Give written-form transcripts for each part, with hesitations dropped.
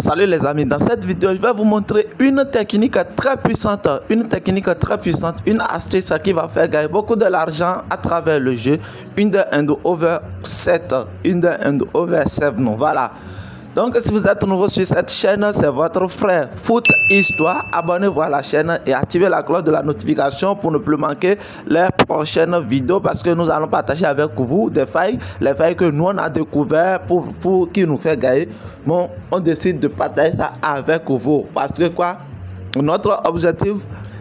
Salut les amis, dans cette vidéo je vais vous montrer une technique très puissante, une astuce qui va faire gagner beaucoup de l'argent à travers le jeu Under and Over 7, Under and Over 7, voilà. Donc si vous êtes nouveau sur cette chaîne, c'est votre frère Foot Histoire. Abonnez-vous à la chaîne et activez la cloche de la notification pour ne plus manquer les prochaines vidéos, parce que nous allons partager avec vous des failles, les failles que nous on a découvert pour qui nous fait gagner. Bon, on décide de partager ça avec vous parce que quoi, notre objectif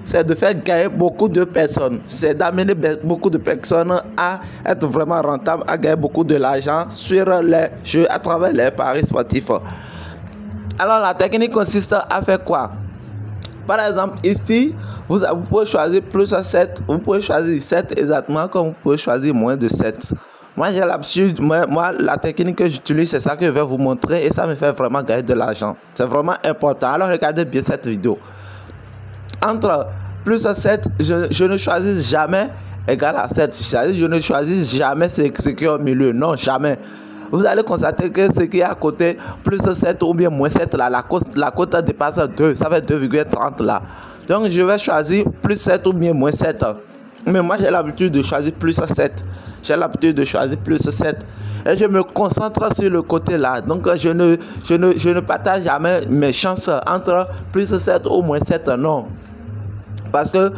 c'est de faire gagner beaucoup de personnes, c'est d'amener beaucoup de personnes à être vraiment rentables, à gagner beaucoup de l'argent sur les jeux à travers les paris sportifs. Alors la technique consiste à faire quoi? Par exemple ici, vous pouvez choisir plus à 7, vous pouvez choisir 7 exactement comme vous pouvez choisir moins de 7. Moi j'ai l'habitude, moi la technique que j'utilise c'est ça que je vais vous montrer et ça me fait vraiment gagner de l'argent. C'est vraiment important. Alors regardez bien cette vidéo. Entre plus à 7, je ne choisis jamais égal à 7. Je ne choisis jamais ce qui est au milieu. Non, jamais. Vous allez constater que ce qui est à côté, plus 7 ou bien moins 7, là, la cote dépasse 2. Ça fait 2,30 là. Donc je vais choisir plus 7 ou bien moins 7. Mais moi j'ai l'habitude de choisir plus 7. J'ai l'habitude de choisir plus 7. Et je me concentre sur le côté là. Donc je ne partage jamais mes chances entre plus 7 ou moins 7. Non. Parce que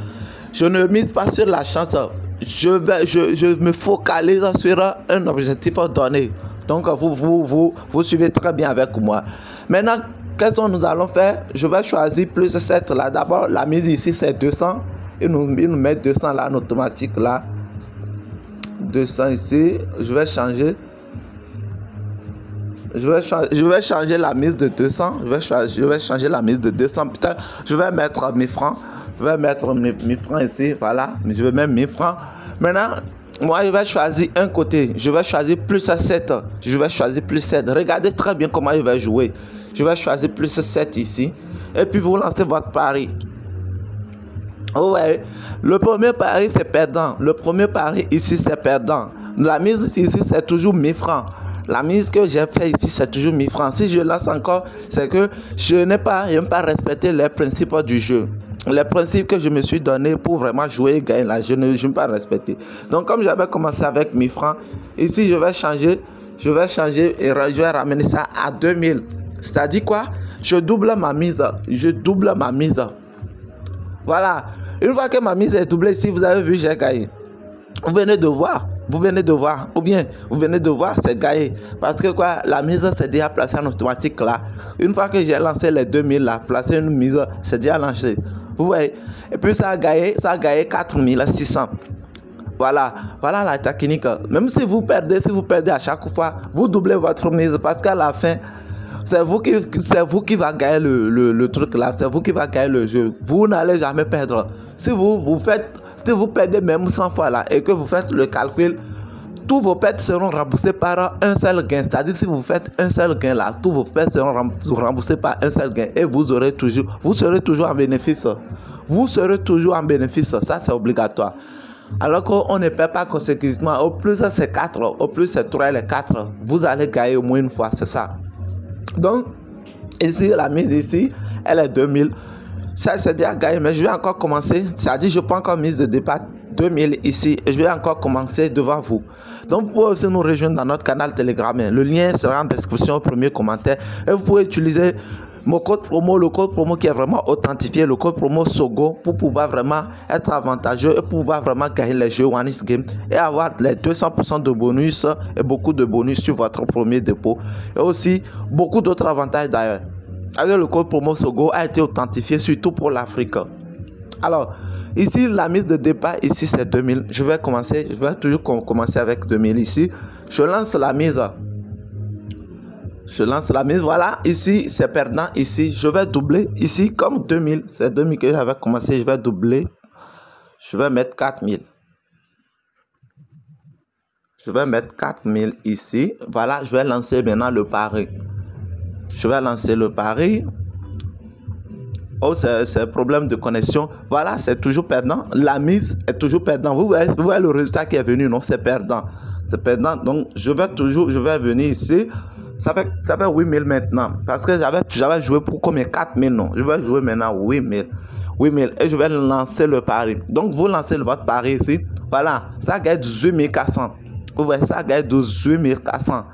je ne mise pas sur la chance. Je me focalise sur un objectif donné. Donc vous suivez très bien avec moi. Maintenant, qu'est-ce que nous allons faire? Je vais choisir plus 7 là. D'abord, la mise ici c'est 200. Il nous met 200 là en automatique là. 200 ici. Je vais changer. Je vais changer la mise de 200. Je vais changer la mise de 200. Putain, je vais mettre 1000 francs. Je vais mettre 1000 francs ici. Voilà. Je vais mettre 1000 francs. Maintenant, moi, je vais choisir un côté. Je vais choisir plus à 7. Je vais choisir plus 7. Regardez très bien comment je vais jouer. Je vais choisir plus 7 ici. Et puis, vous lancez votre pari. Ouais, le premier pari c'est perdant. Le premier pari ici c'est perdant. La mise ici c'est toujours 1000 francs. La mise que j'ai fait ici c'est toujours 1000 francs. Si je lance encore, c'est que je n'ai pas respecté les principes du jeu. Les principes que je me suis donné pour vraiment jouer et gagner là, je ne pas respecter. Donc comme j'avais commencé avec 1000 francs, ici je vais changer et je vais ramener ça à 2000. C'est-à-dire quoi? Je double ma mise. Voilà, une fois que ma mise est doublée ici, vous avez vu, j'ai gagné. Vous venez de voir, ou bien vous venez de voir, c'est gagné. Parce que quoi, la mise c'est déjà placée en automatique là. Une fois que j'ai lancé les 2000 là, placé une mise, c'est déjà lancé. Vous voyez, et puis ça a gagné 4600. Voilà la technique. Même si vous perdez à chaque fois, vous doublez votre mise parce qu'à la fin, c'est vous qui va gagner le truc là, c'est vous qui va gagner le jeu. Vous n'allez jamais perdre. Si vous perdez même 100 fois là et que vous faites le calcul, tous vos pertes seront remboursées par un seul gain. C'est-à-dire si vous faites un seul gain là, tous vos pertes seront remboursées par un seul gain et vous serez toujours en bénéfice. Vous serez toujours en bénéfice, ça c'est obligatoire. Alors qu'on ne perd pas consécutivement. Au plus c'est 4, au plus c'est 3 et 4. Vous allez gagner au moins une fois, c'est ça. Donc, ici, la mise ici, elle est 2000. Ça, c'est déjà gagné, mais je vais encore commencer. C'est-à-dire, je prends encore mise de départ 2000 ici et je vais encore commencer devant vous. Donc, vous pouvez aussi nous rejoindre dans notre canal Telegram. Le lien sera en description au premier commentaire. Et vous pouvez utiliser mon code promo, le code promo qui est vraiment authentifié, le code promo SOGO, pour pouvoir vraiment être avantageux et pouvoir vraiment gagner les jeux Onex Game et avoir les 200% de bonus et beaucoup de bonus sur votre premier dépôt et aussi beaucoup d'autres avantages d'ailleurs. Alors le code promo SOGO a été authentifié surtout pour l'Afrique. Alors ici la mise de départ ici c'est 2000. Je vais toujours commencer avec 2000 ici. Je lance la mise. Voilà, ici c'est perdant, ici je vais doubler, ici comme 2000, c'est 2000 que j'avais commencé, je vais doubler, je vais mettre 4000. Je vais mettre 4000 ici, voilà, je vais lancer maintenant le pari. Je vais lancer le pari. Oh, c'est un problème de connexion, voilà, c'est toujours perdant, la mise est toujours perdant, vous voyez le résultat qui est venu, non, c'est perdant, donc je vais venir ici. Ça fait 8000 maintenant. Parce que j'avais joué pour combien? 4000, non. Je vais jouer maintenant 8000. 8000 et je vais lancer le pari. Donc vous lancez votre pari ici. Voilà, ça gagne 18400. Vous voyez, ça gagne 18400.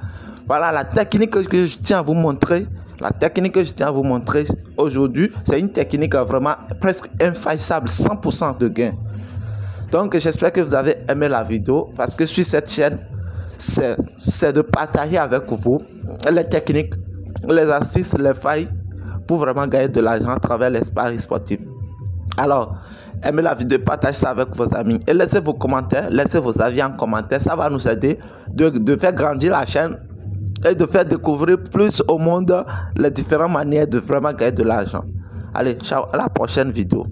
Voilà la technique que je tiens à vous montrer. La technique que je tiens à vous montrer aujourd'hui, c'est une technique vraiment presque infaillissable, 100% de gain. Donc j'espère que vous avez aimé la vidéo parce que sur cette chaîne, c'est de partager avec vous les techniques, les astuces, les failles pour vraiment gagner de l'argent à travers les paris sportifs. Alors, aimez la vidéo, partagez ça avec vos amis et laissez vos commentaires, laissez vos avis en commentaire. Ça va nous aider de faire grandir la chaîne et de faire découvrir plus au monde les différentes manières de vraiment gagner de l'argent. Allez, ciao, à la prochaine vidéo.